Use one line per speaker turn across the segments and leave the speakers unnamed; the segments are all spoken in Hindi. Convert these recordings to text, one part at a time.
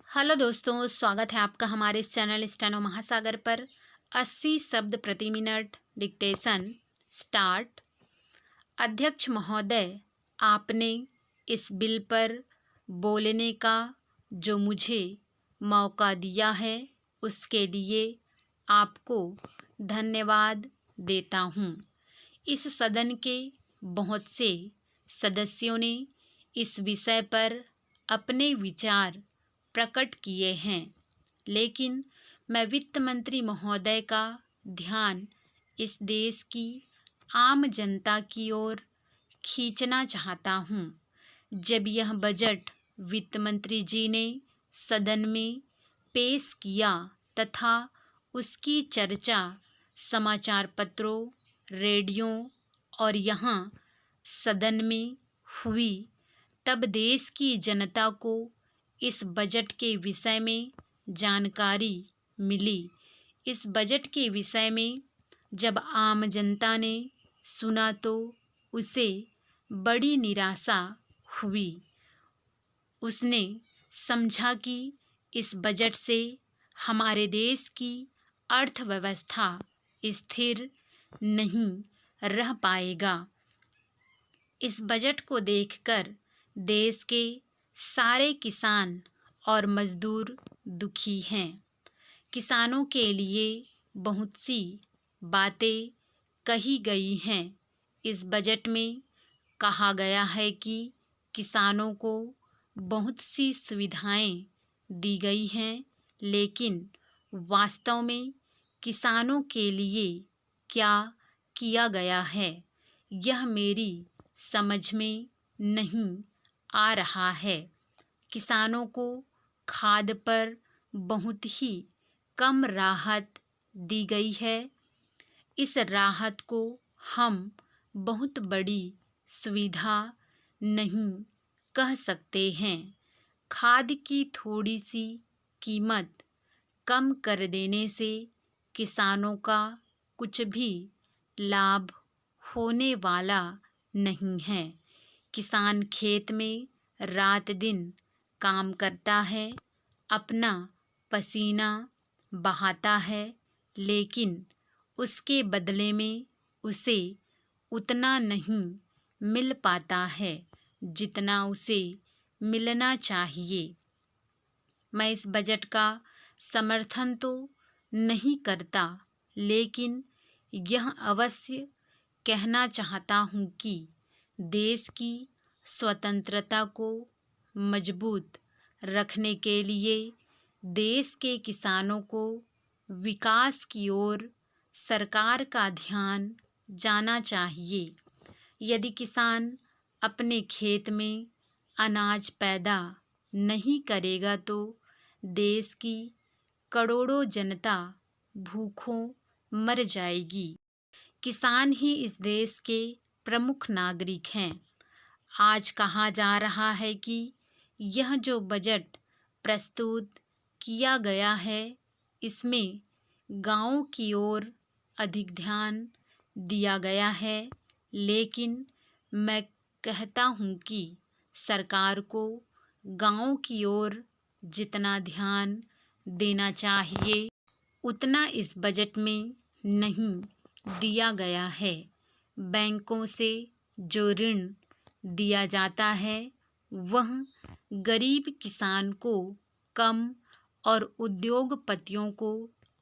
हेलो दोस्तों, स्वागत है आपका हमारे इस चैनल स्टेनो महासागर पर। 80 शब्द प्रति मिनट डिक्टेशन स्टार्ट। अध्यक्ष महोदय, आपने इस बिल पर बोलने का जो मुझे मौका दिया है उसके लिए आपको धन्यवाद देता हूँ। इस सदन के बहुत से सदस्यों ने इस विषय पर अपने विचार प्रकट किए हैं, लेकिन मैं वित्त मंत्री महोदय का ध्यान इस देश की आम जनता की ओर खींचना चाहता हूँ। जब यह बजट वित्त मंत्री जी ने सदन में पेश किया तथा उसकी चर्चा समाचार पत्रों, रेडियो और यहाँ सदन में हुई, तब देश की जनता को इस बजट के विषय में जानकारी मिली। इस बजट के विषय में जब आम जनता ने सुना तो उसे बड़ी निराशा हुई। उसने समझा कि इस बजट से हमारे देश की अर्थव्यवस्था स्थिर नहीं रह पाएगा। इस बजट को देखकर देश के सारे किसान और मजदूर दुखी हैं। किसानों के लिए बहुत सी बातें कही गई हैं। इस बजट में कहा गया है कि किसानों को बहुत सी सुविधाएं दी गई हैं, लेकिन वास्तव में किसानों के लिए क्या किया गया है यह मेरी समझ में नहीं आ रहा है। किसानों को खाद पर बहुत ही कम राहत दी गई है। इस राहत को हम बहुत बड़ी सुविधा नहीं कह सकते हैं। खाद की थोड़ी सी कीमत कम कर देने से किसानों का कुछ भी लाभ होने वाला नहीं है। किसान खेत में रात दिन काम करता है, अपना पसीना बहाता है, लेकिन उसके बदले में उसे उतना नहीं मिल पाता है जितना उसे मिलना चाहिए। मैं इस बजट का समर्थन तो नहीं करता, लेकिन यह अवश्य कहना चाहता हूँ कि देश की स्वतंत्रता को मजबूत रखने के लिए देश के किसानों को विकास की ओर सरकार का ध्यान जाना चाहिए। यदि किसान अपने खेत में अनाज पैदा नहीं करेगा तो देश की करोड़ों जनता भूखों मर जाएगी। किसान ही इस देश के प्रमुख नागरिक हैं। आज कहा जा रहा है कि यह जो बजट प्रस्तुत किया गया है इसमें गाँव की ओर अधिक ध्यान दिया गया है, लेकिन मैं कहता हूँ कि सरकार को गाँव की ओर जितना ध्यान देना चाहिए उतना इस बजट में नहीं दिया गया है। बैंकों से जो ऋण दिया जाता है वह गरीब किसान को कम और उद्योगपतियों को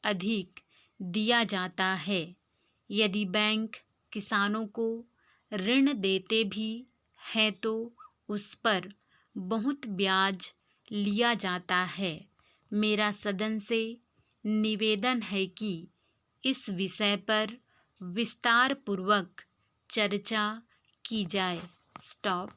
अधिक दिया जाता है। यदि बैंक किसानों को ऋण देते भी हैं तो उस पर बहुत ब्याज लिया जाता है। मेरा सदन से निवेदन है कि इस विषय पर विस्तार पूर्वक चर्चा की जाए। स्टॉप।